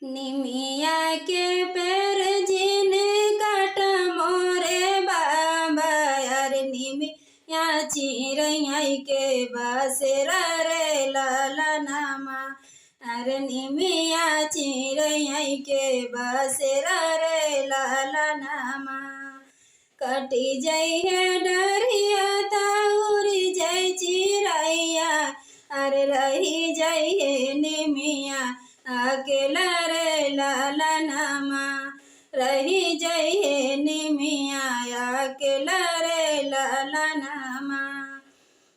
निमिया के पैर जिन काट मोरे बाबा यार निमिया चिरैया के बसेरा रे लाला नामा अरे निमिया चिरैया के बसेरा रे लाला नामा कटी जइहे डरिया ताउरी जय चिरैया अरे रही जइहे निमिया अकेला रे लाला नामा रही जइहे निमिया अकेला रे लाला नामा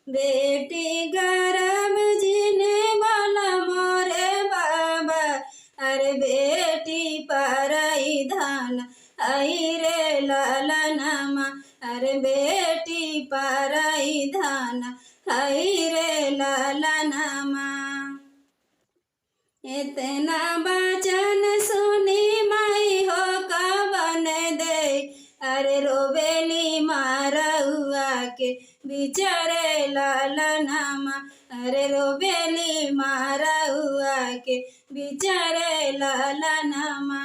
बेटी गरब जिने वाला मोरे बाबा अरे बेटी परई धान आई रे लाला नामा अरे बेटी परई धान आई रे लाला नामा इतना बचन सुनी माई हो कवन दे अरे रोबेली मारउआ के बिचारे लाला नामा अरे रोबेली मारउआ के बिचारे लाला नामा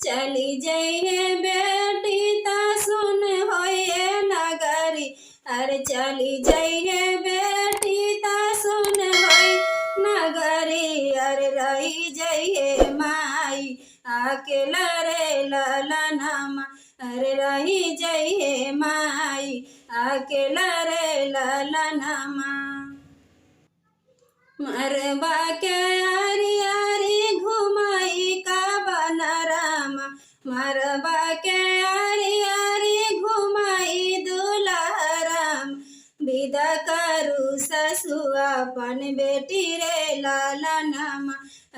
चली जइहे बेटी ता सुन होए नगरी अरे चली जइहे बेटी ता सुन होए नगरी अरे रही जइहे माई अकेला रे लाला नामा अरे रही जइहे माई अकेला रे लाला नामा मरबा के आरी आरी घुमाई का बनरामा मरबा के आरी आरी घुमाई दुलाराम विदा करू ससुआ अपन बेटी रे लाला नामा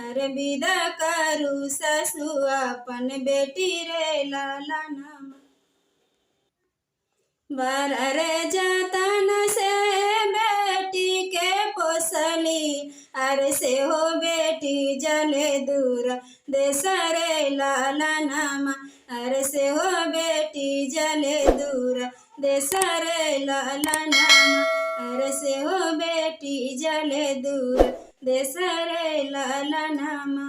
अरे विदा करू ससुआ अपन बेटी रे लाला नामा बर रे जतन से बेटी के पोसली अरे से हो बेटी जले दूर देश रे लाला नामा अरे से हो बेटी जले दूर देश रे लाला नामा अरे से हो बेटी जले दूर देश रे लाला नामा।